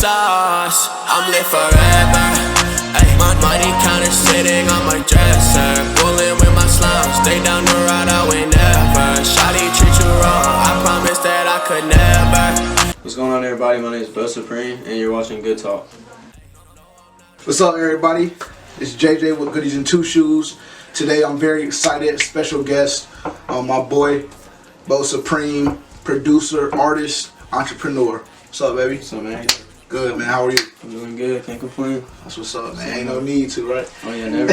sauce. I'm lit forever. Ay, my money counter sitting on my dresser. Rolling with my slums, stay down the ride, I win never. Shawty treat you wrong, I promise that I could never. What's going on, everybody? My name is BeauSupreme, and you're watching Good Talk. What's up, everybody? It's JJ with Goodies and Two Shoes. Today I'm very excited. Special guest, my boy, BeauSupreme, producer, artist, entrepreneur. What's up, baby? What's up, man? Good, man. How are you? I'm doing good. Can't complain. That's what's up, man. Ain't no need to, right? Oh yeah, never.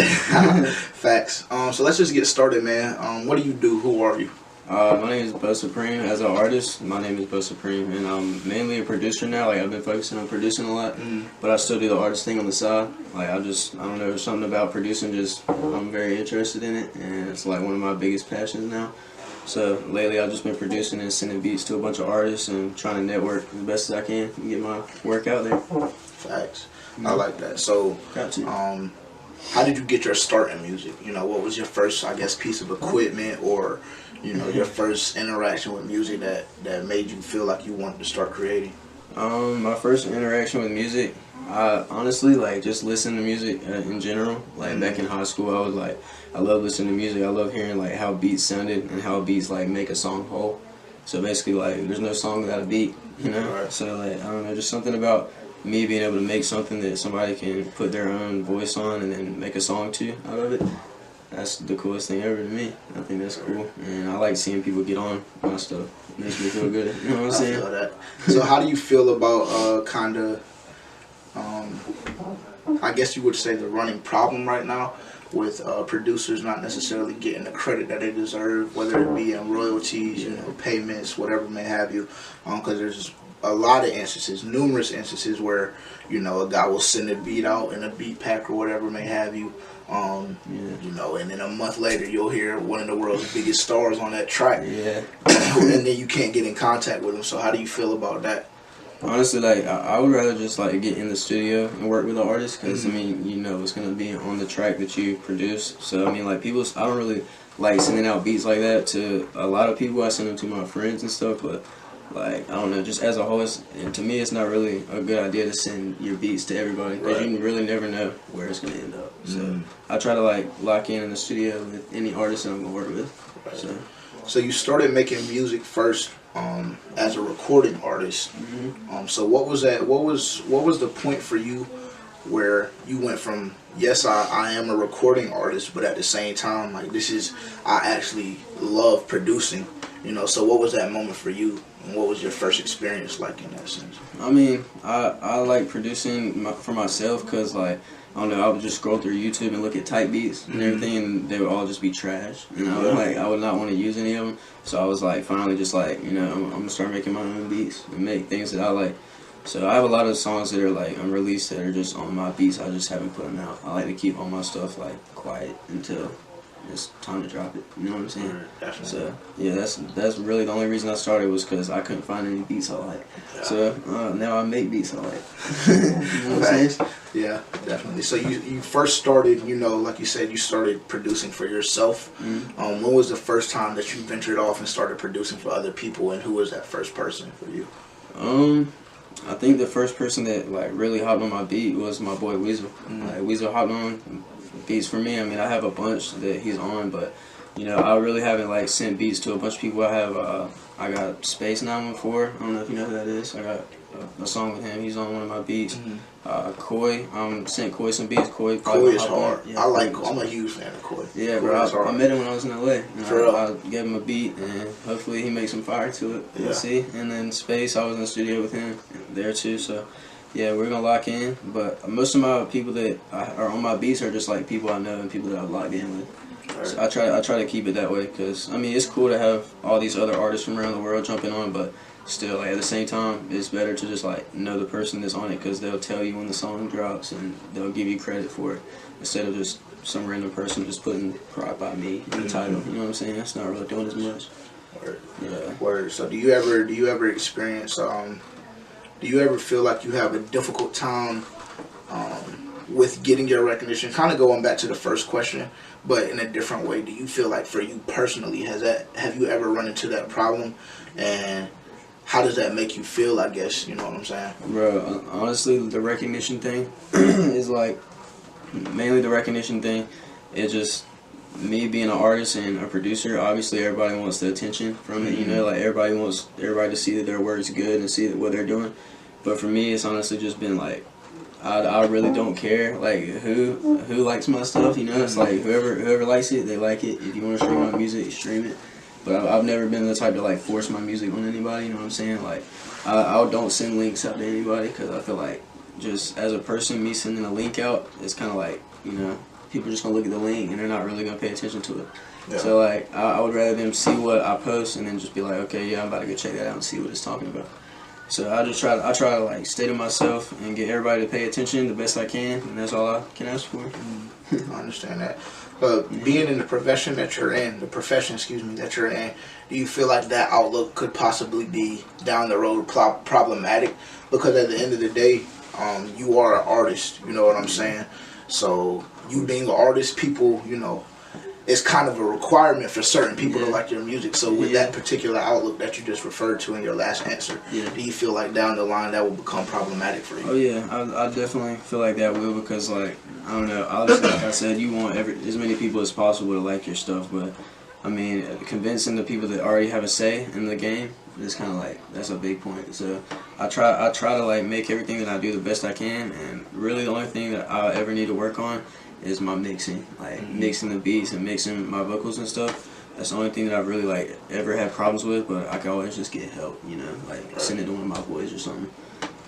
Facts. So let's just get started, man. What do you do? Who are you? My name is BeauSupreme. As an artist, my name is BeauSupreme, and I'm mainly a producer now. Like, I've been focusing on producing a lot, but I still do the artist thing on the side. Like, I don't know, there's something about producing, I'm very interested in it, and it's like one of my biggest passions now. So lately I've just been producing and sending beats to a bunch of artists and trying to network as best as I can and get my work out there. Facts. I like that. So, how did you get your start in music? You know, what was your first, I guess, piece of equipment, or, you know, your first interaction with music that made you feel like you wanted to start creating? My first interaction with music, I honestly, like, just listen to music in general. Like, back in high school, I was like, I love listening to music. I love hearing, like, how beats sounded and how beats, like, make a song whole. So basically, like, there's no song without a beat, you know? Right. So, like, I don't know, just something about me being able to make something that somebody can put their own voice on and then make a song to out of it. That's the coolest thing ever to me. I think that's cool. And I like seeing people get on my stuff. It makes me feel good. You know what I'm saying? I feel that. So how do you feel about kind of, I guess you would say, the running problem right now with producers not necessarily getting the credit that they deserve, whether it be in royalties, you know, payments, whatever may have you, because there's a lot of instances, numerous instances where, you know, a guy will send a beat out in a beat pack or whatever may have you, you know, and then a month later you'll hear one of the world's biggest stars on that track, and then you can't get in contact with them. So how do you feel about that? Honestly, like, I would rather just, like, get in the studio and work with the artist, because, I mean, you know, it's going to be on the track that you produce. So, I mean, like, I don't really like sending out beats like that to a lot of people. I send them to my friends and stuff, but, like, I don't know, just as a whole, and to me, it's not really a good idea to send your beats to everybody, because you really never know where it's going to end up. So, I try to, like, lock in the studio with any artist that I'm going to work with. Right. So you started making music first as a recording artist. So what was that? What was the point for you where you went from, yes, I am a recording artist, but at the same time, like, I actually love producing. You know, so what was that moment for you? And what was your first experience like in that sense? I mean, I like producing for myself, because, like, I don't know, I would just scroll through YouTube and look at type beats and everything, and they would all just be trash. You know, like, I would not want to use any of them. So I was like, finally, just like, you know, I'm gonna start making my own beats and make things that I like. So I have a lot of songs that are, like, unreleased, that are just on my beats. I just haven't put them out. I like to keep all my stuff, like, quiet until it's time to drop it. You know what I'm saying? Definitely. So yeah, that's really the only reason I started, was because I couldn't find any beats I like. Yeah. So now I make beats I like. You know what I'm saying? Yeah, definitely. So you first started, you know, like you said, you started producing for yourself. When was the first time that you ventured off and started producing for other people, and who was that first person for you? I think the first person that, like, really hopped on my beat was my boy Weasel. Like, Weasel hopped on beats for me. I mean, I have a bunch that he's on, but, you know, I really haven't, like, sent beats to a bunch of people. I got Space 914. I don't know if you know who that is. I got a song with him. He's on one of my beats. Koi, sent Koi some beats. Koi is hard. Yeah, I'm a huge fan of Koi. Yeah, bro. I met him when I was in LA. I gave him a beat, and hopefully he makes some fire to it. We'll see. And then Space, I was in the studio with him there too. So yeah, we're gonna lock in. But most of my people that are on my beats are just, like, people I know and people that I've locked in with. So I try to keep it that way, because, I mean, it's cool to have all these other artists from around the world jumping on, but still, like, at the same time, it's better to just, like, know the person that's on it, because they'll tell you when the song drops and they'll give you credit for it, instead of just some random person just putting "Pride by Me" in the title. You know what I'm saying? That's not really doing as much. Word. So do you ever experience? Do you ever feel like you have a difficult time with getting your recognition? Kind of going back to the first question, but in a different way. Do you feel like, for you personally, have you ever run into that problem? And how how does that make you feel? I guess you know what I'm saying. Bro, honestly, the recognition thing is like mainly the recognition thing. It's just me being an artist and a producer. Obviously, everybody wants the attention from it. You know, like everybody wants everybody to see that their work's good and see that what they're doing. But for me, it's honestly just been like I really don't care like who likes my stuff. You know, it's like whoever likes it, they like it. If you want to stream my music, stream it. But I've never been the type to like force my music on anybody. You know what I'm saying? Like I don't send links out to anybody because I feel like just as a person, me sending a link out, it's kind of like, you know, people are just gonna look at the link and they're not really gonna pay attention to it. Yeah. So like I would rather them see what I post and then just be like, okay, yeah, I'm about to go check that out and see what it's talking about. So I try to like stay to myself and get everybody to pay attention the best I can, and that's all I can ask for. I understand that. But being in the profession that you're in, that you're in, do you feel like that outlook could possibly be down the road problematic? Because at the end of the day, you are an artist, you know what I'm saying? So you being an artist, people, you know, it's kind of a requirement for certain people to like your music. So with that particular outlook that you just referred to in your last answer, do you feel like down the line that will become problematic for you? Oh yeah, I definitely feel like that will, because like, I don't know, obviously like I said, you want as many people as possible to like your stuff, but I mean, convincing the people that already have a say in the game is kind of like, that's a big point. So I try to like make everything that I do the best I can, and really the only thing that I ever need to work on is my mixing, like mixing the beats and mixing my vocals and stuff. That's the only thing that I've really like ever had problems with, but I can always just get help, you know, like send it to one of my boys or something.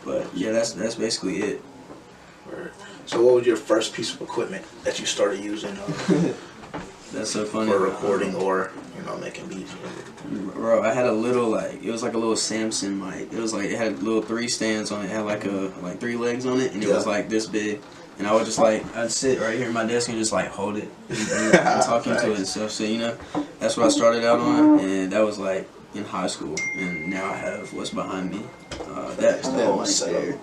But yeah, that's basically it. Right. So what was your first piece of equipment that you started using that's so funny, for recording or, you know, making beats? Bro, I had a little, like, it was like a little Samson mic. It was like, it had little 3 stands on it. It had like 3 legs on it, and it was like this big. And I would just like, I'd sit right here at my desk and just like hold it and talk into it and stuff. So, you know, that's what I started out on, and that was like in high school. And now I have what's behind me. That's the whole setup.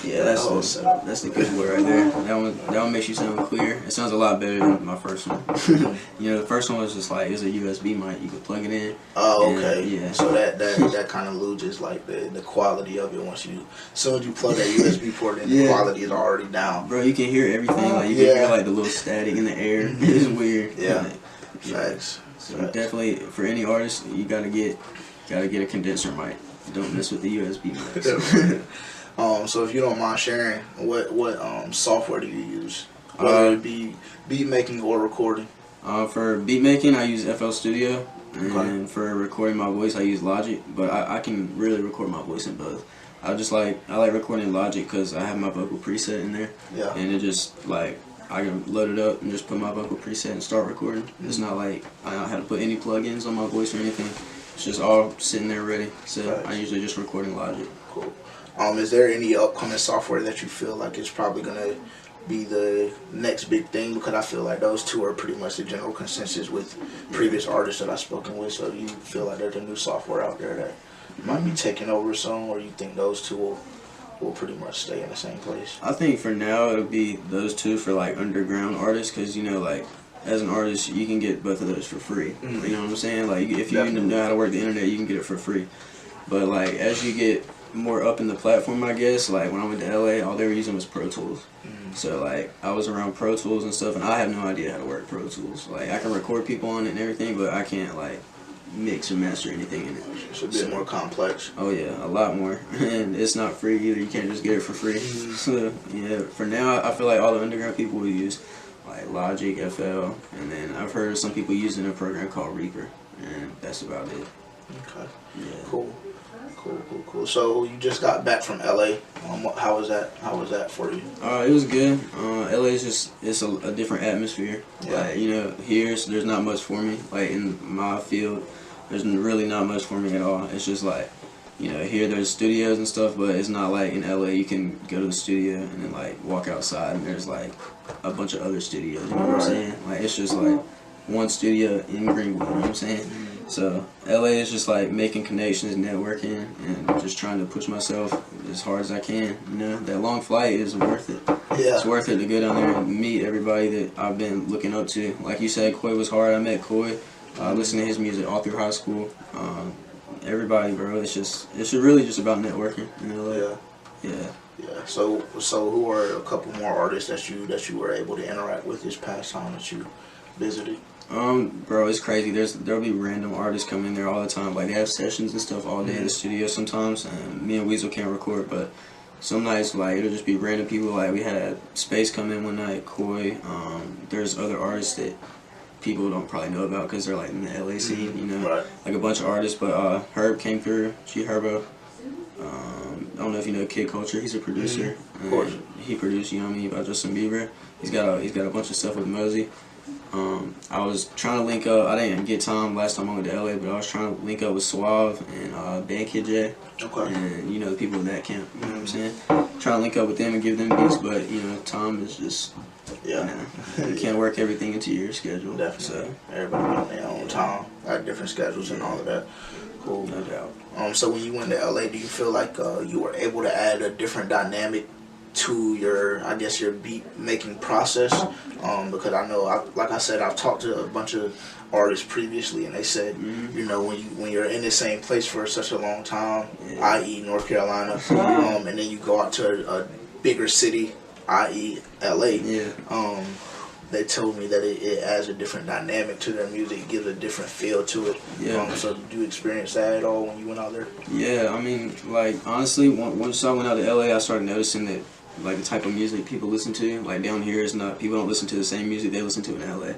Yeah, that's the good word right there. That one makes you sound clear. It sounds a lot better than my first one. You know, the first one was just like, it was a USB mic. You could plug it in. Oh, okay. Yeah. So that kind of loses like the quality of it as soon as you plug that USB port in, the quality is already down. Bro, you can hear everything. Like you can hear like the little static in the air. It's weird. Yeah. Facts. So definitely for any artist, you gotta get a condenser mic. Don't mess with the USB mics. So if you don't mind sharing, what software do you use? Whether it be beat making or recording? For beat making, I use FL Studio, and for recording my voice, I use Logic. But I can really record my voice in both. I like recording Logic because I have my vocal preset in there, and it just like I can load it up and just put my vocal preset and start recording. It's not like I don't have to put any plugins on my voice or anything. It's just all sitting there ready. So I usually just record in Logic. Cool. Is there any upcoming software that you feel like is probably gonna be the next big thing? Because I feel like those two are pretty much the general consensus with previous artists that I've spoken with. So do you feel like there's a new software out there that might be taking over soon, or you think those two will pretty much stay in the same place? I think for now it'll be those two for like underground artists, because you know, like as an artist you can get both of those for free. You know what I'm saying? Like if you know how to work the internet, you can get it for free. But like as you get more up in the platform, I guess, like when I went to LA, all they were using was Pro Tools. So like I was around Pro Tools and stuff, and I have no idea how to work Pro Tools. Like I can record people on it and everything, but I can't like mix or master anything in it. It's a bit more complex. Oh yeah, a lot more. And it's not free either. You can't just get it for free. So yeah, for now I feel like all the underground people will use like Logic, FL, and then I've heard of some people using a program called Reaper, and that's about it. Okay. Yeah. Cool. So you just got back from LA. How was that? How was that for you? It was good. LA is just, it's a different atmosphere. Like, you know, there's not much for me. Like in my field, there's really not much for me at all. It's just like, you know, here there's studios and stuff, but it's not like in LA you can go to the studio and then like walk outside and there's like a bunch of other studios. You know what I'm saying? Like it's just like one studio in Greenwood. You know what I'm saying? So LA is just like making connections, networking, and just trying to push myself as hard as I can. You know, that long flight is worth it. Yeah. It's worth it to go down there and meet everybody that I've been looking up to. Like you said, Koi was hard. I met Koi. I listened to his music all through high school. everybody, bro. It's really just about networking, you know. Like, yeah. So who are a couple more artists that you were able to interact with this past time that you visited? Bro, it's crazy. There'll be random artists come in there all the time. Like they have sessions and stuff all day in the studio sometimes, and me and Weasel can't record, but some nights like it'll just be random people. Like we had Space come in one night, Koi. There's other artists that people don't probably know about because they're like in the LA scene, you know, like a bunch of artists. But Herb came through, G Herbo. I don't know if you know Kid Culture. He's a producer. Of course. He produced Yummy by Justin Bieber. He's got a bunch of stuff with Mosey. I was trying to link up. I didn't get time last time I went to LA, but I was trying to link up with Suave and Band Kid J. Okay. And you know the people in that camp. You know what I'm saying? Trying to link up with them and give them beats, but you know time is just. You can't work everything into your schedule. Definitely. So everybody on their own time, got different schedules and all of that. Cool. No doubt. So when you went to LA, do you feel like you were able to add a different dynamic to your beat making process? Because I know, like I said, I've talked to a bunch of artists previously, and they said, you know, when you're in the same place for such a long time, i.e. North Carolina, and then you go out to a bigger city, i.e. LA, they told me that it adds a different dynamic to their music, it gives a different feel to it. So did you experience that at all when you went out there? Yeah, I mean, like, honestly, once I went out to LA, I started noticing that, like, the type of music people listen to, like, down here is not, people don't listen to the same music they listen to in LA.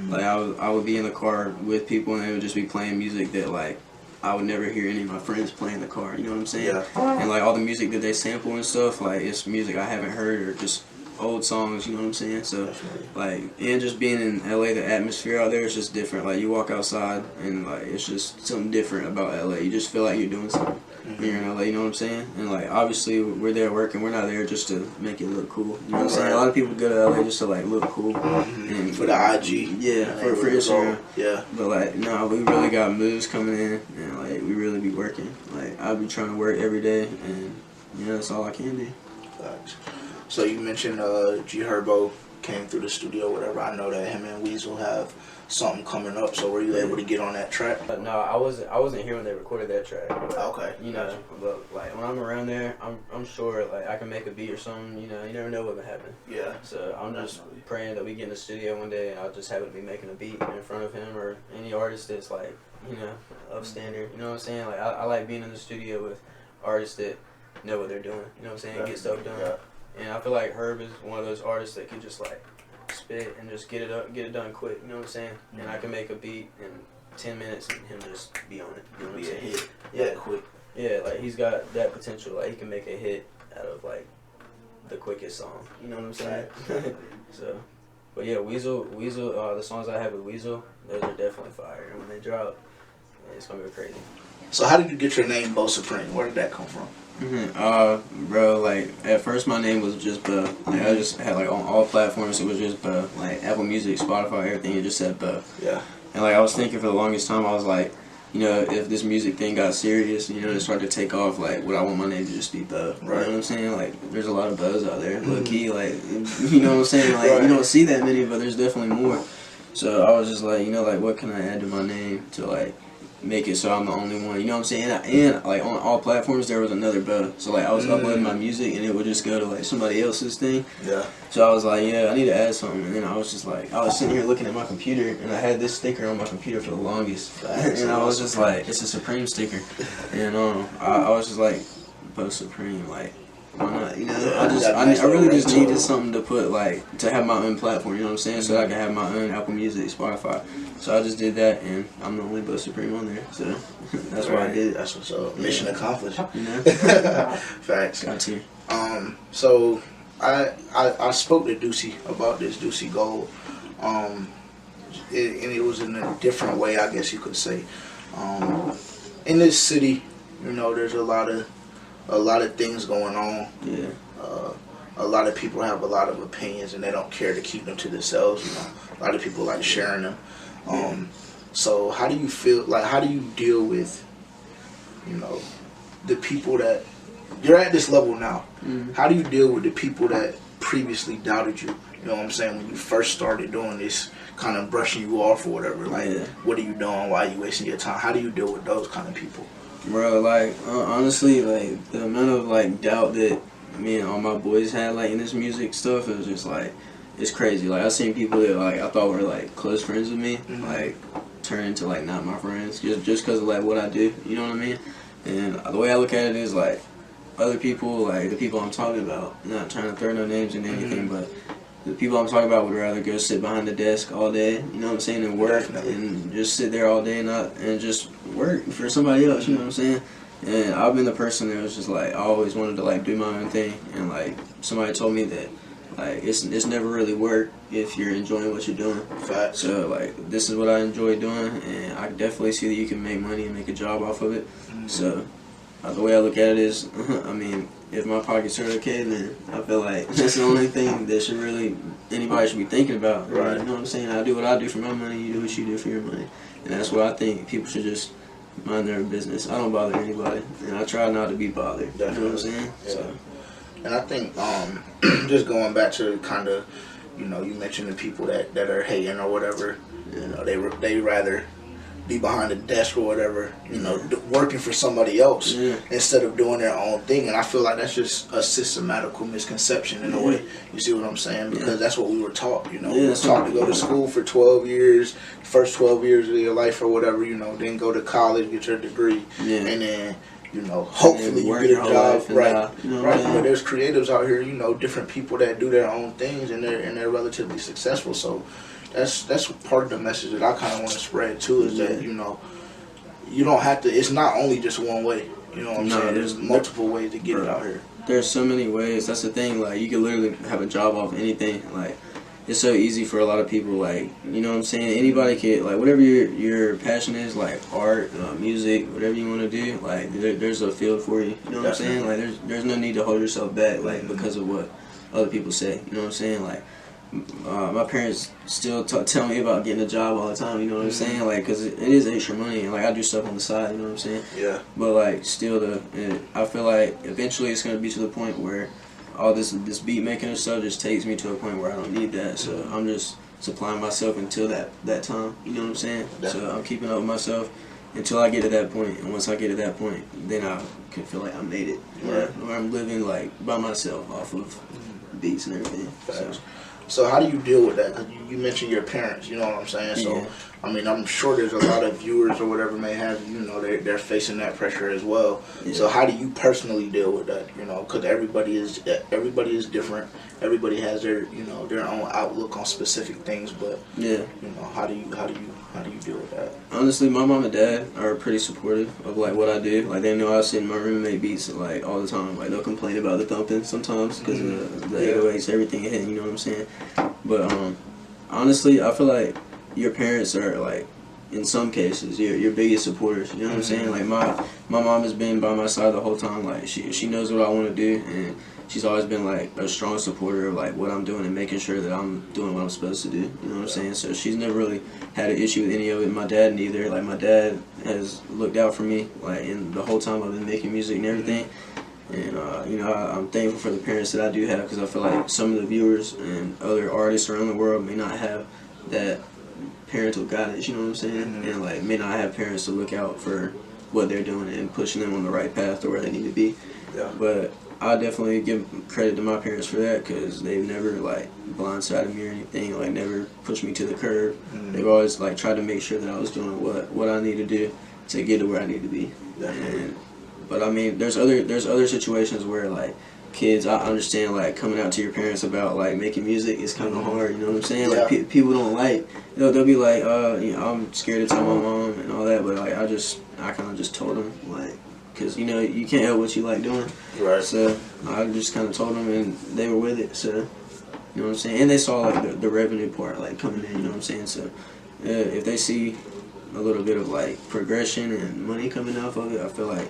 Like, I would be in the car with people, and they would just be playing music that, like, I would never hear any of my friends play in the car, you know what I'm saying? And, like, all the music that they sample and stuff, like, it's music I haven't heard or just old songs, you know what I'm saying? So, like, and just being in LA, the atmosphere out there is just different. Like, you walk outside, and, like, it's just something different about LA. You just feel like you're doing something when you're in LA, you know what I'm saying? And, like, obviously, we're there working. We're not there just to make it look cool, you know what I'm saying? A lot of people go to LA just to, like, look cool. And for the IG. Yeah, for Instagram. Yeah. But, like, no, we really got moves coming in, and, like, we really be working. Like, I be trying to work every day, and, yeah, that's all I can do. Thanks. So you mentioned G Herbo came through the studio, whatever. I know that him and Weasel have something coming up. So were you able to get on that track? No, I wasn't here when they recorded that track. But, okay. You know, but like when I'm around there, I'm sure like I can make a beat or something. You know, you never know what can happen. Yeah. So I'm just praying that we get in the studio one day and I'll just happen to be making a beat in front of him or any artist that's like, you know, upstander. You know what I'm saying? Like I like being in the studio with artists that know what they're doing. You know what I'm saying? Get stuff done. Yeah. And I feel like Herb is one of those artists that can just like spit and just get it done quick. You know what I'm saying? And I can make a beat in 10 minutes and him just be on it. You know what I'm saying? Hit. Yeah, quick. Yeah, like he's got that potential. Like he can make a hit out of like the quickest song. You know what I'm saying? So, but yeah, Weasel. The songs I have with Weasel, those are definitely fire. And when they drop, it's gonna go crazy. So how did you get your name BeauSupreme? Where did that come from? Bro, like at first my name was just Beau. Like I just had like on all platforms it was just Beau. Like Apple Music, Spotify, everything, it just said Beau. Yeah. And like I was thinking for the longest time, I was like, you know, if this music thing got serious, you know, it started to take off, like would I want my name to just be Beau? Right. You know what I'm saying? Like there's a lot of Beaux out there, low key, like you know what I'm saying? Like you don't see that many, but there's definitely more. So I was just like, you know, like what can I add to my name to like make it so I'm the only one, you know what I'm saying? And like on all platforms there was another Beau. So like I was uploading my music and it would just go to like somebody else's thing. Yeah. So I was like, yeah, I need to add something. And then I was just like, I was sitting here looking at my computer and I had this sticker on my computer for the longest. And I was just like, it's a Supreme sticker. And I was just like, BeauSupreme, like why not? You know, I really just needed something to put like to have my own platform. You know what I'm saying? So I could have my own Apple Music, Spotify. So I just did that, and I'm the only BeauSupreme on there. So that's why I did it. That's what's up. Mission accomplished. You know? Facts. Got to. So I spoke to Deucey about this Deucey Gold, and it was in a different way, I guess you could say. In this city, you know, there's a lot of things going on. Yeah. A lot of people have a lot of opinions and they don't care to keep them to themselves. You know, a lot of people like sharing them. So how do you feel? Like, how do you deal with, you know, the people that you're at this level now? How do you deal with the people that previously doubted you? You know what I'm saying? When you first started doing this, kind of brushing you off or whatever. Like, what are you doing? Why are you wasting your time? How do you deal with those kind of people? Bro, like honestly, like the amount of like doubt that me and all my boys had like in this music stuff, it was just like it's crazy. Like I seen people that like I thought were like close friends with me, like turn into like not my friends just because of like what I do. You know what I mean? And the way I look at it is like other people, like the people I'm talking about, not trying to throw no names in anything, but the people I'm talking about would rather go sit behind the desk all day, you know what I'm saying, and work and just sit there all day and just work for somebody else, you know what I'm saying? And I've been the person that was just like, I always wanted to like do my own thing, and like somebody told me that like it's never really work if you're enjoying what you're doing. Facts. So like this is what I enjoy doing, and I definitely see that you can make money and make a job off of it. So the way I look at it is, I mean, if my pockets are okay, then I feel like that's the only thing that should really anybody should be thinking about. Right. You know what I'm saying? I do what I do for my money. You do what you do for your money, and that's what I think people should just mind their business. I don't bother anybody, and I try not to be bothered. Definitely. You know what I'm saying? Yeah. So. And I think just going back to kind of, you know, you mentioned the people that are hating or whatever. Yeah. You know, they rather be behind a desk or whatever, you know, working for somebody else instead of doing their own thing. And I feel like that's just a systematical misconception in a way. You see what I'm saying? Because that's what we were taught, you know. We were taught to go to school for 12 years, first 12 years of your life or whatever, you know, then go to college, get your degree, and then, you know, hopefully you get a job, right? You know Right, but there's creatives out here, you know, different people that do their own things and they're relatively successful. So that's part of the message that I kind of want to spread too, is that, you know, you don't have to. It's not only just one way. You know what I'm saying? There's multiple ways to get it out here. There's so many ways. That's the thing. Like you can literally have a job off anything. Like it's so easy for a lot of people. Like you know what I'm saying? Anybody can like whatever your passion is, like art, music, whatever you want to do. Like there's a field for you. You know what I'm saying? Like there's no need to hold yourself back like because of what other people say. You know what I'm saying? Like. My parents still tell me about getting a job all the time, you know what I'm saying? Like, because it is extra money, and like I do stuff on the side, you know what I'm saying? Yeah. But like, still, I feel like eventually it's gonna be to the point where all this beat making and stuff just takes me to a point where I don't need that. So I'm just supplying myself until that time, you know what I'm saying? Definitely. So I'm keeping up with myself until I get to that point, and once I get to that point, then I can feel like I made it, where I'm living like by myself off of beats and everything. So how do you deal with that? Because you mentioned your parents, you know what I'm saying? So, I mean, I'm sure there's a lot of viewers or whatever may have, you know, they're facing that pressure as well. Yeah. So how do you personally deal with that, you know? Because everybody is different. Everybody has their, you know, their own outlook on specific things. But, you know, how do you deal with that? Honestly, my mom and dad are pretty supportive of, like, what I do. Like, they know I sit in my room and make beats, like, all the time. Like, they'll complain about the thumping sometimes because of the 808s, everything hitting, you know what I'm saying? But, honestly, I feel like your parents are, like, in some cases, your biggest supporters, you know what I'm saying? Like, my mom has been by my side the whole time. Like, she knows what I want to do, and she's always been, like, a strong supporter of, like, what I'm doing and making sure that I'm doing what I'm supposed to do, you know what I'm saying? So she's never really had an issue with any of it. My dad neither. Like, my dad has looked out for me, like, in the whole time I've been making music and everything. And, you know, I'm thankful for the parents that I do have, because I feel like some of the viewers and other artists around the world may not have that parental guidance, you know what I'm saying? And, like, may not have parents to look out for what they're doing and pushing them on the right path to where they need to be. Yeah. But I definitely give credit to my parents for that, because they've never, like, blindsided me or anything, like, never pushed me to the curb. They've always, like, tried to make sure that I was doing what I need to do to get to where I need to be. But I mean, there's other situations where, like, kids, I understand, like, coming out to your parents about, like, making music is kind of hard, you know what I'm saying? Like, people don't like, they'll be like, you know, I'm scared to tell my mom and all that, but, like, I kind of just told them, like, because, you know, you can't help what you like doing. Right. So I just kind of told them, and they were with it, so, you know what I'm saying? And they saw, like, the revenue part, like, coming in, you know what I'm saying? So if they see a little bit of, like, progression and money coming off of it, I feel like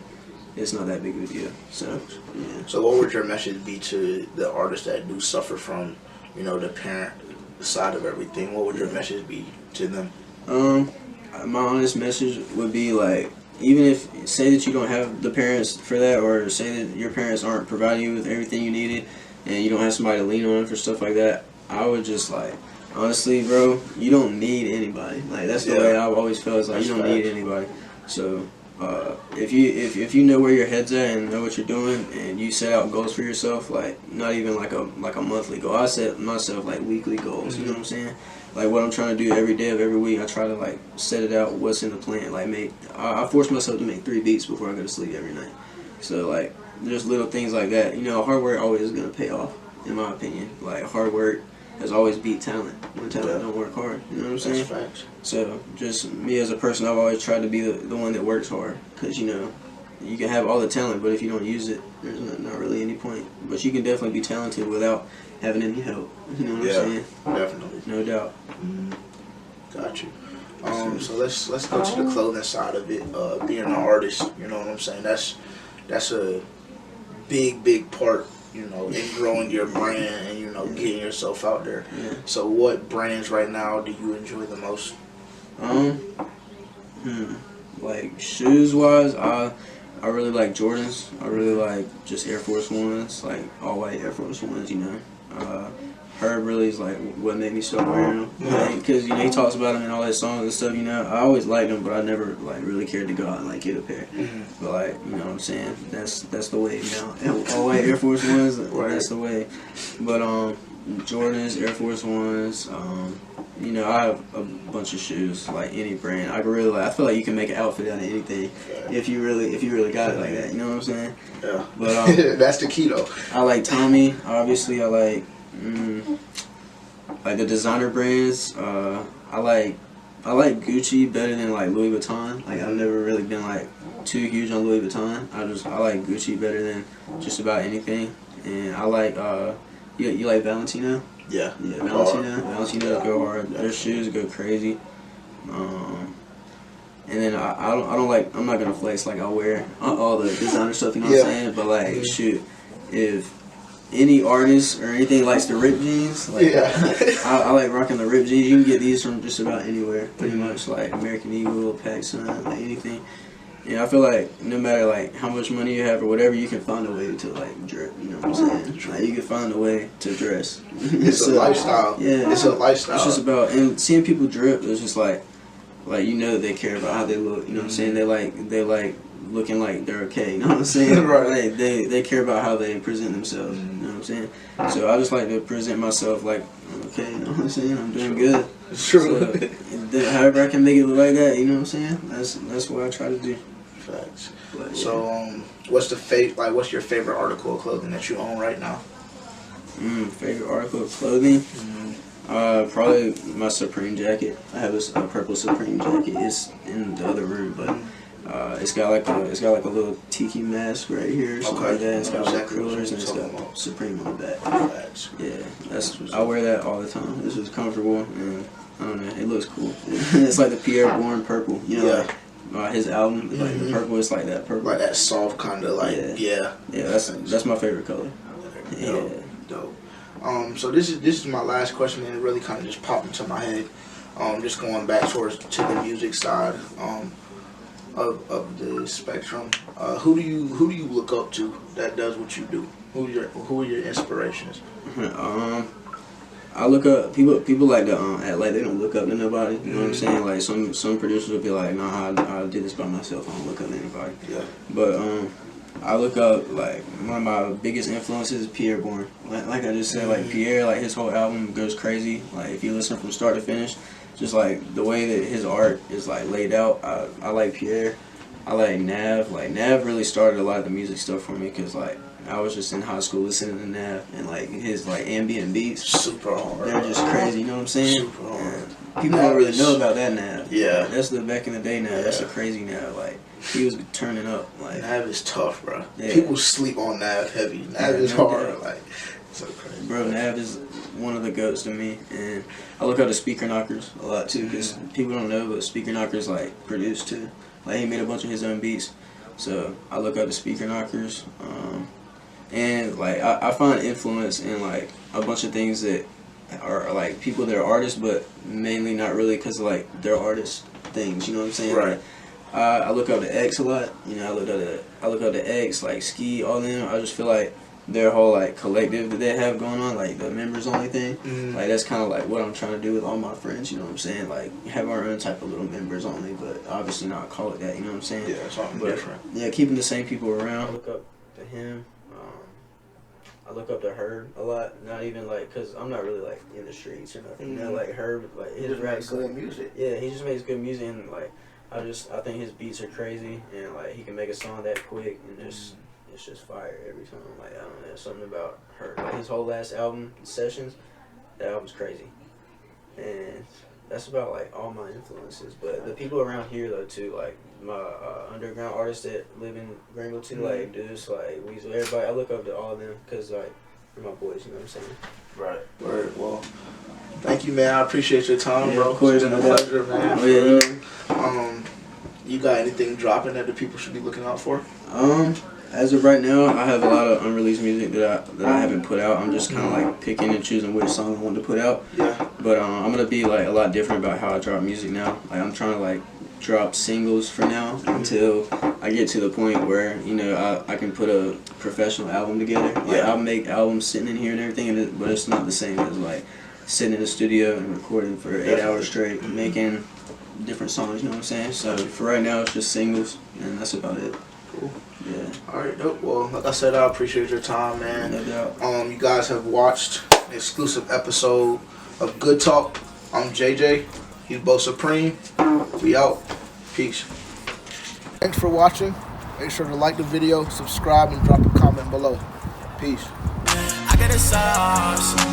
it's not that big of a deal. So, yeah. So what would your message be to the artists that do suffer from, you know, the parent side of everything? What would your message be to them? My honest message would be, like, even if, say that you don't have the parents for that, or say that your parents aren't providing you with everything you needed, and you don't have somebody to lean on for stuff like that, I would just, like, honestly, bro, you don't need anybody. Like, that's the way I've always felt. It's like, you don't need anybody. So if you know where your head's at and know what you're doing, and you set out goals for yourself, like not even like a monthly goal. I set myself like weekly goals. You know what I'm saying? Like what I'm trying to do every day of every week. I try to like set it out. What's in the plan? Like I force myself to make 3 beats before I go to sleep every night. So like there's little things like that. You know, hard work always is gonna pay off, in my opinion. Like hard work has always beat talent when talent don't work hard. You know what I'm saying? That's facts. So just me as a person, I've always tried to be the one that works hard, because you know you can have all the talent, but if you don't use it, there's not really any point. But you can definitely be talented without having any help. You know what I'm saying? Definitely. No doubt. Got you. So let's go to the clothing side of it. Being an artist, you know what I'm saying? That's a big part, you know, in growing your brand and, you know, getting yourself out there. Yeah. So what brands right now do you enjoy the most? Like shoes wise, I really like Jordans. I really like just Air Force Ones, like all white Air Force Ones. You know, Herb really is like what made me start wearing them. Because you know he talks about them in all his songs and stuff. You know, I always liked them, but I never like really cared to go out and like get a pair. But like, you know what I'm saying? That's the way now. All white Air Force Ones, that's the way. But Jordans, Air Force Ones. You know, I have a bunch of shoes, like any brand. I really like. I feel like you can make an outfit out of anything if you really got it like that. You know what I'm saying? Yeah. But that's the key though. I like Tommy. Obviously, I like the designer brands. I like Gucci better than like Louis Vuitton. Like I've never really been like too huge on Louis Vuitton. I like Gucci better than just about anything. And I like you like Valentino. Yeah. Valentino go hard. Their shoes go crazy. And then I don't like. I'm not gonna flex like I'll wear all the designer stuff. You know what I'm saying? But like, shoot, if any artist or anything likes the ripped jeans, like I like rocking the ripped jeans. You can get these from just about anywhere, pretty much. Like American Eagle, PacSun, like anything. Yeah, I feel like no matter like how much money you have or whatever, you can find a way to like drip. You know what I'm saying? Like you can find a way to dress. It's a lifestyle. Yeah, it's a lifestyle. It's just about, and seeing people drip. It's just like you know they care about how they look. You know what I'm saying? They like looking like they're okay. You know what I'm saying? Right. Like they care about how they present themselves. You know what I'm saying? So I just like to present myself like I'm okay. You know what I'm saying? I'm doing good. True. So, however I can make it look like that. You know what I'm saying? That's what I try to do. Facts. But, yeah. So, what's your favorite article of clothing that you own right now? Favorite article of clothing? Probably my Supreme jacket. I have a purple Supreme jacket. It's in the other room, but it's got like a little tiki mask right here, or something like that. It's got like curlers and it's got Supreme on the back. Facts. Yeah, I wear that all the time. This is comfortable and I don't know, it looks cool. It's like the Pierre Bourne purple, you know. Like, his album, like the purple is like that purple, like that soft kind of like yeah. That's my favorite color. Yeah. Dope. So this is my last question, and it really kind of just popped into my head. Just going back to the music side of the spectrum. Who do you look up to that does what you do? Who are your inspirations? I look up people like to act like they don't look up to nobody. You know what I'm saying? Like some producers will be like, nah, I did this by myself. I don't look up to anybody. Yeah. But I look up, like, one of my biggest influences is Pierre Bourne. Like I just said, like Pierre, like his whole album goes crazy. Like if you listen from start to finish, just like the way that his art is like laid out. I like Pierre. I like Nav. Like Nav really started a lot of the music stuff for me, because like I was just in high school listening to Nav, and like his like ambient beats, super hard. They're just crazy. You know what I'm saying? Super hard. People don't really know about that Nav. Yeah. Like, that's the back in the day Nav. That's the crazy Nav. Like he was turning up. Like Nav is tough, bro. Yeah. People sleep on Nav heavy. Nav is hard. Like so crazy. Bro, Nav is one of the goats to me, and I look up to Speaker Knockers a lot too, because people don't know, but Speaker Knockers like produced too. Like he made a bunch of his own beats, so I look up to Speaker Knockers. And like I find influence in like a bunch of things that are like people that are artists, but mainly not really because like they're artist things. You know what I'm saying? Right. Like, I look up to X a lot. You know, I look up to X, like Ski, all them. I just feel like their whole like collective that they have going on, like the members only thing. Like that's kind of like what I'm trying to do with all my friends. You know what I'm saying? Like have our own type of little members only, but obviously not call it that. You know what I'm saying? Yeah, something but, different. Yeah, keeping the same people around. I look up to him. I look up to Herb a lot. Not even like, cause I'm not really like in the streets or nothing. You know, like Herb, like his raps, good music. Yeah, he just makes good music, and like I think his beats are crazy, and like he can make a song that quick, and just it's just fire every time. Like I don't know, something about Herb. Like his whole last album, Sessions, that album's crazy, and that's about like all my influences. But the people around here though too, like my underground artists that live in Greenville too, like Deuce, like Weasel, everybody. I look up to all of them because like they're my boys. You know what I'm saying? Right. Right. Well, thank you, man. I appreciate your time, bro. Of course, it's been a pleasure, man. Oh, yeah, you got anything dropping that the people should be looking out for? As of right now, I have a lot of unreleased music that I haven't put out. I'm just kind of like picking and choosing which song I want to put out. Yeah. But I'm gonna be like a lot different about how I drop music now. Like I'm trying to like drop singles for now until I get to the point where I can put a professional album together. Like I'll make albums sitting in here and everything, but it's not the same as like sitting in the studio and recording for 8 hours straight, making different songs. You know what I'm saying? So for right now, it's just singles, and that's about it. Cool. Yeah. All right, dope. Well, like I said, I appreciate your time, man. No doubt. You guys have watched an exclusive episode of Good Talk. I'm JJ. He's BeauSupreme. We out. Peace. Thanks for watching. Make sure to like the video, subscribe, and drop a comment below. Peace. I got a sauce.